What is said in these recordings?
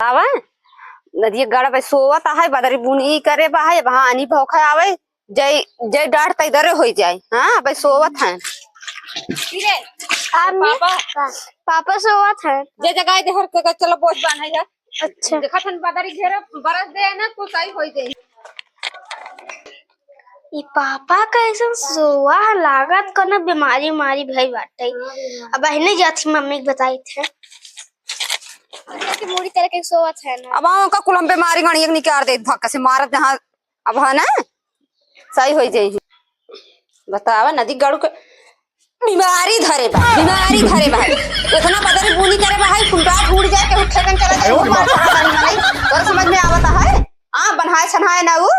बतावा नदिया गड़ा भाई सोवत है बदरी बुनी करे बा है वहां आनी भौखा आवे जय जय डांट त इधरे हो जाए। हां भाई सोवत है पापा पापा सोवत है जे जगह दे हर के चलो बोझ बांध है। अच्छा देखा थन बदरी घेरे बरस दे ना कुछ आई होई दे। ई पापा कैसन सोवा है लागत को ना बीमारी मारी भाई बाटे। अब बहने जाती मम्मी के बताई थे कि मूड़ी तरह के सोवत है ना। अब आऊ का कुलम बीमारी गणी एक निकार दे धक्का से मारत जहां अब है ना सही हो जाई। बतावा नदी गड़ू के बीमारी धरे बा इतना बदरी बुनी करे बा है कुंडा फूट जाए के उठे चला जाए वो मार और समझ में आवता है। आ बनाए छनाए ना वो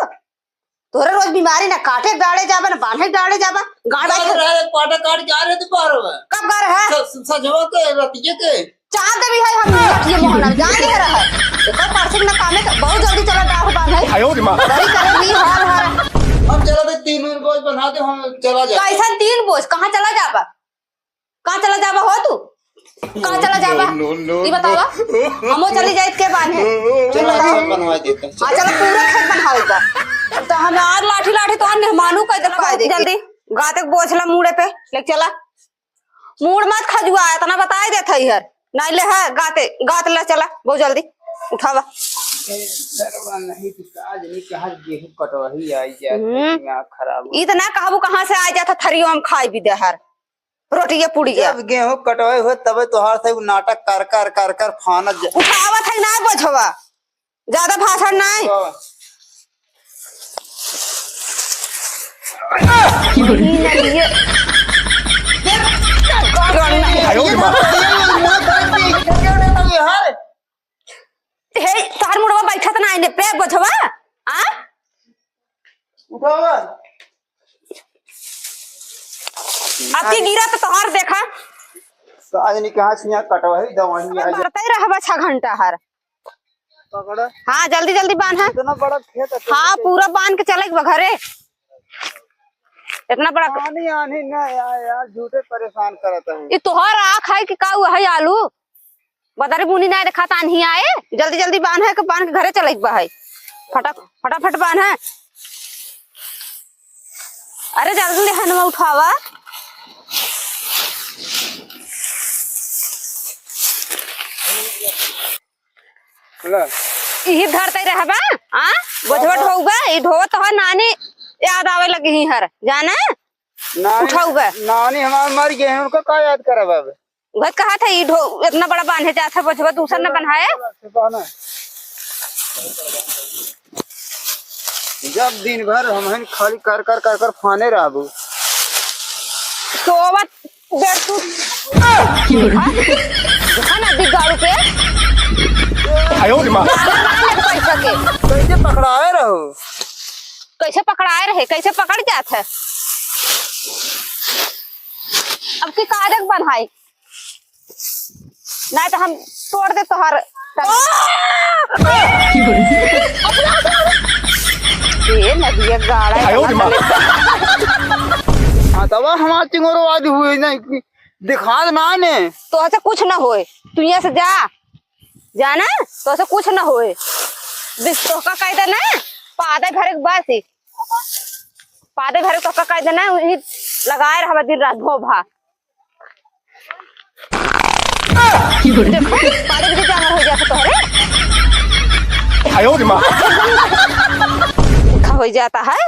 तोरे रोज बीमारी ना काटे गाड़े जाबा ना बांधे गाड़े जाबा गाड़ा काटे काट जा रहे थे पारो कब कर है सजवा के रतिये के चाहते भी है हम लठिए मोहना जान ले रहा है देखो परसिक ना कामे बहुत जल्दी चला डाह बांधे आयो रे मां बड़ी करे नी हाल है। हम चला दे 3 बोझ बना दे हम चला जा कैसा 3 बोझ कहां चला जाबा हो तू कहां चला जाबा ये बतावा हमो चली जाए के बांधे चला बनवा देते हैं। हां चलो पूरा खेत बनवाएगा तो हम और लाठी तो मेहमानों का इधर पाए दे जल्दी गाते बोझला मुड़े पे ले चला मुड़ मत खजुआ इतना बता देत है यार नहीं ले है गात ले चला बहुत जल्दी उठावा सरवा नहीं तो आज नहीं कहा गेहूं कटवाही आई जाए खराब इतना कहबू कहां से आ जाता थरियो हम खाई भी दे हर रोटी पूड़ी जब गेहूं कटवाई हो तब तोहार से नाटक कर कर फानत उठावत है ना बोझवा ज्यादा भाषण नहीं तार मुड़वा बैठा तो ना पे बोझवा आ उठावा अब की गिरा तो तोहार देखा आज नहीं कहा से कटवाही दवाई आई भरते रहबा 6 घंटा हर पकड़ हाँ जल्दी जल्दी बांध है इतना बड़ा खेत है हाँ पूरा बांध के चले घरे इतना बड़ा आने ना यार झूठे परेशान करता है ये तोहर आँख है कि का हुआ है आलू बदरी बुनी ना देखा ता नहीं आए जल्दी जल्दी बांध है कि बांध के घरे चले है फटाफट बांध है। अरे जल्दी हनवा उठावा यही धरते रहबा आ बोझवट होगा ये ढोवत हो नानी याद आवे लगी ही हर जाना उठाऊगा नानी हमार मर गए हैं उनको का याद करा बाबा वह कहा था ये इतना बड़ा बांधे जाता बोझवा दूसरा न बनाए जब दिन भर हम खाली कर फाने रहबू सोवत बेटू खाना बिगाड़ू के आयो रे मां पैसा के कैसे पकड़ाए रहो कैसे पकड़ाए रहे कैसे पकड़ जात है अब की कागज बनाई नहीं तो हम तोड़ दे तोहर ये नदिया गाड़ा हां तब हमार चिंगोरो आज हुए नहीं दिखा ना ने तो ऐसे कुछ ना होए तू यहाँ से जाना तो ऐसे कुछ ना होए तो का कह देना पादे भरे बस पादे भरे तो का कह देना लगाए रहा दिन रात भोभा देखो पादे भी जाना हो जाता तोहरे हो जाता है।